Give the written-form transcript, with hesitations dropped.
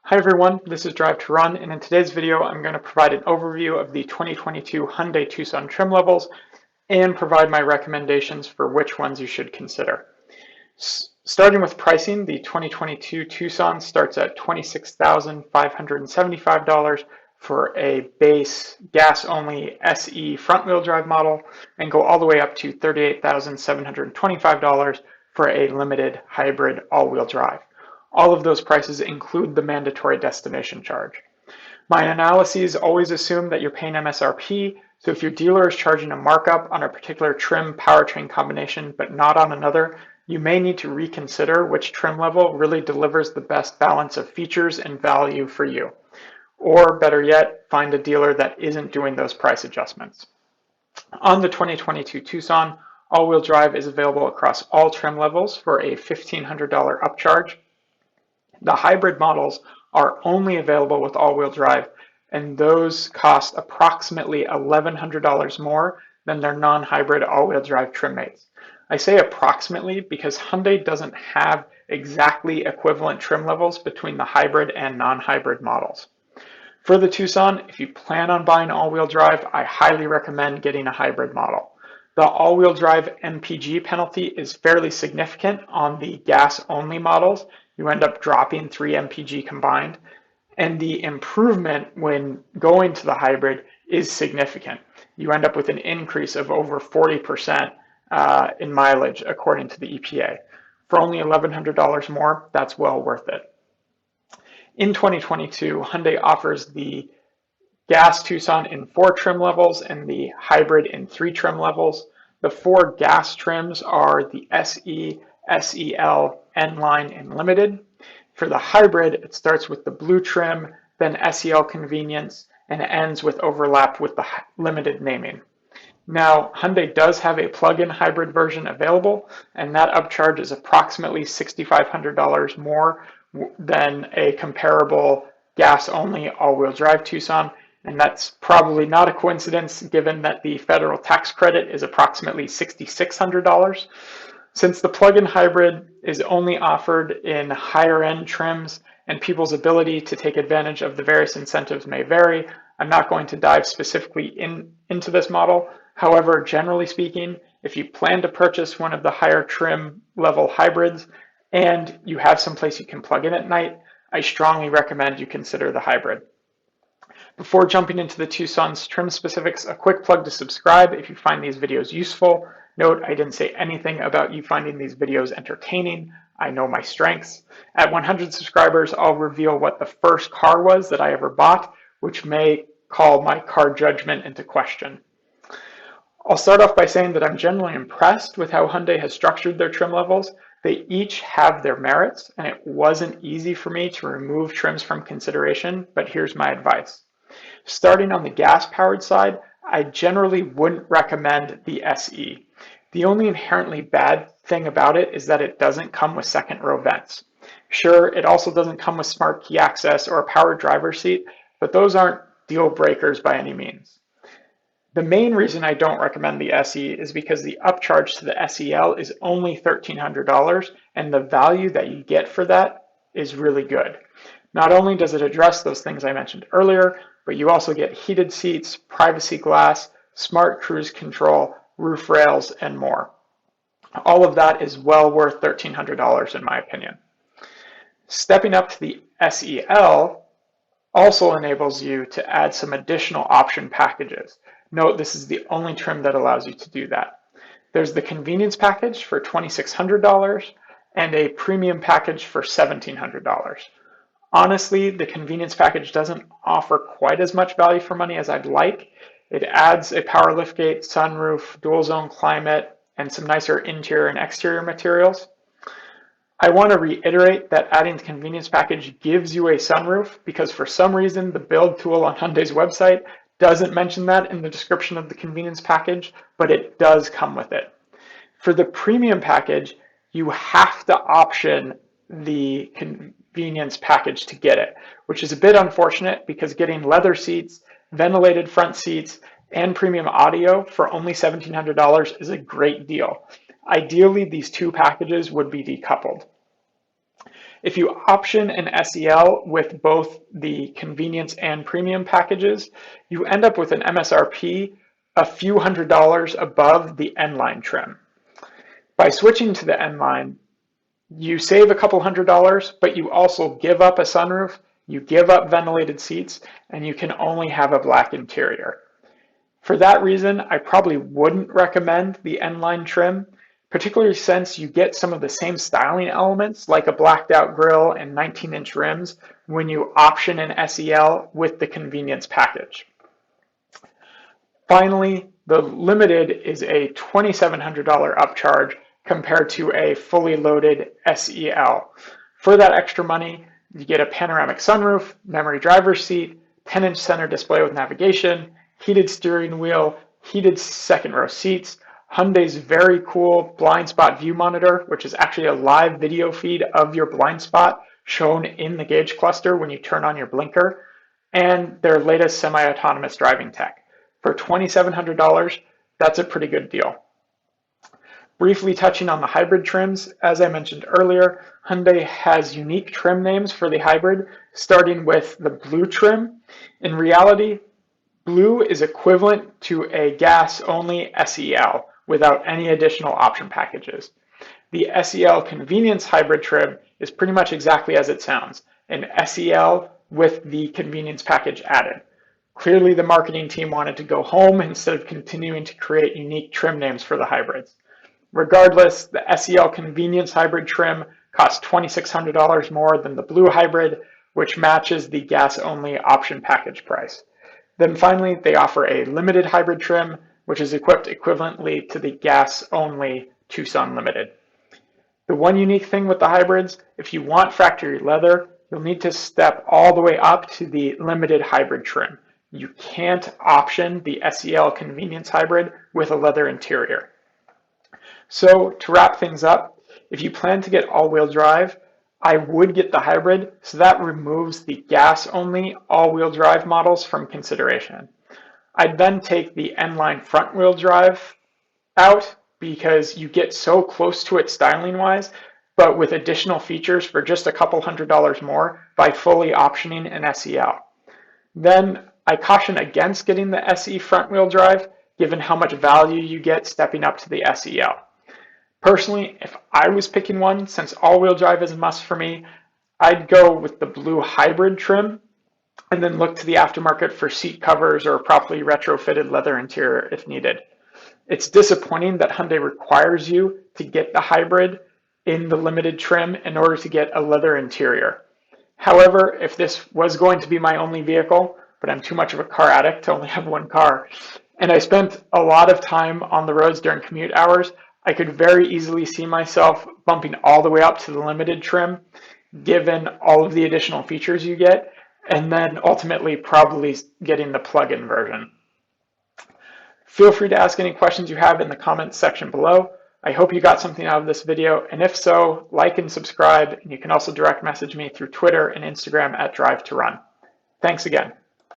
Hi everyone, this is Drive to Run, and in today's video I'm going to provide an overview of the 2022 Hyundai Tucson trim levels and provide my recommendations for which ones you should consider. Starting with pricing, the 2022 Tucson starts at $26,575 for a base gas-only SE front-wheel drive model and go all the way up to $38,725 for a limited hybrid all-wheel drive. All of those prices include the mandatory destination charge. My analyses always assume that you're paying MSRP, so if your dealer is charging a markup on a particular trim powertrain combination but not on another, you may need to reconsider which trim level really delivers the best balance of features and value for you. Or better yet, find a dealer that isn't doing those price adjustments. On the 2022 Tucson, all-wheel drive is available across all trim levels for a $1,500 upcharge. The hybrid models are only available with all-wheel drive, and those cost approximately $1,100 more than their non-hybrid all-wheel drive trim mates. I say approximately because Hyundai doesn't have exactly equivalent trim levels between the hybrid and non-hybrid models. For the Tucson, if you plan on buying all-wheel drive, I highly recommend getting a hybrid model. The all-wheel drive MPG penalty is fairly significant on the gas-only models. You end up dropping 3 MPG combined, and the improvement when going to the hybrid is significant. You end up with an increase of over 40% in mileage according to the EPA. For only $1,100 more, that's well worth it. In 2022, Hyundai offers the gas Tucson in 4 trim levels and the hybrid in 3 trim levels. The 4 gas trims are the SE, SEL, N-Line, and Limited. For the hybrid, it starts with the blue trim, then SEL Convenience, and it ends with overlap with the Limited naming. Now, Hyundai does have a plug-in hybrid version available, and that upcharge is approximately $6,500 more than a comparable gas-only all-wheel drive Tucson, and that's probably not a coincidence given that the federal tax credit is approximately $6,600. Since the plug-in hybrid is only offered in higher-end trims and people's ability to take advantage of the various incentives may vary, I'm not going to dive specifically into this model. However, generally speaking, if you plan to purchase one of the higher trim level hybrids and you have someplace you can plug in at night, I strongly recommend you consider the hybrid. Before jumping into the Tucson's trim specifics, a quick plug to subscribe if you find these videos useful. Note, I didn't say anything about you finding these videos entertaining. I know my strengths. At 100 subscribers, I'll reveal what the first car was that I ever bought, which may call my car judgment into question. I'll start off by saying that I'm generally impressed with how Hyundai has structured their trim levels. They each have their merits, and it wasn't easy for me to remove trims from consideration, but here's my advice. Starting on the gas-powered side, I generally wouldn't recommend the SE. The only inherently bad thing about it is that it doesn't come with second row vents. Sure, it also doesn't come with smart key access or a power driver's seat, but those aren't deal breakers by any means. The main reason I don't recommend the SE is because the upcharge to the SEL is only $1,300, and the value that you get for that is really good. Not only does it address those things I mentioned earlier, but you also get heated seats, privacy glass, smart cruise control, roof rails, and more. All of that is well worth $1,300 in my opinion. Stepping up to the SEL also enables you to add some additional option packages. Note, this is the only trim that allows you to do that. There's the convenience package for $2,600 and a premium package for $1,700. Honestly, the convenience package doesn't offer quite as much value for money as I'd like. It adds a power liftgate, sunroof, dual zone climate, and some nicer interior and exterior materials. I want to reiterate that adding the convenience package gives you a sunroof because for some reason the build tool on Hyundai's website doesn't mention that in the description of the convenience package, but it does come with it. For the premium package, you have to option the convenience package to get it, which is a bit unfortunate because getting leather seats, ventilated front seats, and premium audio for only $1,700 is a great deal. Ideally, these two packages would be decoupled. If you option an SEL with both the convenience and premium packages, you end up with an MSRP a few $100s above the N-line trim. By switching to the N-line, you save a couple $100s, but you also give up a sunroof, you give up ventilated seats, and you can only have a black interior. For that reason, I probably wouldn't recommend the N-line trim, particularly since you get some of the same styling elements like a blacked out grille and 19-inch rims when you option an SEL with the convenience package. Finally, the Limited is a $2,700 upcharge compared to a fully loaded SEL. For that extra money, you get a panoramic sunroof, memory driver's seat, 10-inch center display with navigation, heated steering wheel, heated second row seats, Hyundai's very cool blind spot view monitor, which is actually a live video feed of your blind spot shown in the gauge cluster when you turn on your blinker, and their latest semi-autonomous driving tech. For $2,700, that's a pretty good deal. Briefly touching on the hybrid trims, as I mentioned earlier, Hyundai has unique trim names for the hybrid, starting with the blue trim. In reality, blue is equivalent to a gas-only SEL without any additional option packages. The SEL Convenience hybrid trim is pretty much exactly as it sounds, an SEL with the convenience package added. Clearly, the marketing team wanted to go home instead of continuing to create unique trim names for the hybrids. Regardless, the SEL Convenience hybrid trim costs $2,600 more than the blue hybrid, which matches the gas-only option package price. Then finally, they offer a Limited hybrid trim, which is equipped equivalently to the gas-only Tucson Limited. The one unique thing with the hybrids, if you want factory leather, you'll need to step all the way up to the Limited hybrid trim. You can't option the SEL Convenience hybrid with a leather interior. So to wrap things up, if you plan to get all-wheel drive, I would get the hybrid, so that removes the gas-only all-wheel drive models from consideration. I'd then take the N-line front-wheel drive out because you get so close to it styling-wise, but with additional features for just a couple $100s more by fully optioning an SEL. Then I caution against getting the SE front-wheel drive, given how much value you get stepping up to the SEL. Personally, if I was picking one, since all-wheel drive is a must for me, I'd go with the blue hybrid trim and then look to the aftermarket for seat covers or properly retrofitted leather interior if needed. It's disappointing that Hyundai requires you to get the hybrid in the Limited trim in order to get a leather interior. However, if this was going to be my only vehicle, but I'm too much of a car addict to only have one car, and I spent a lot of time on the roads during commute hours, I could very easily see myself bumping all the way up to the Limited trim, given all of the additional features you get, and then ultimately probably getting the plug-in version. Feel free to ask any questions you have in the comments section below. I hope you got something out of this video, and if so, like and subscribe, and you can also direct message me through Twitter and Instagram at Drive to Run. Thanks again.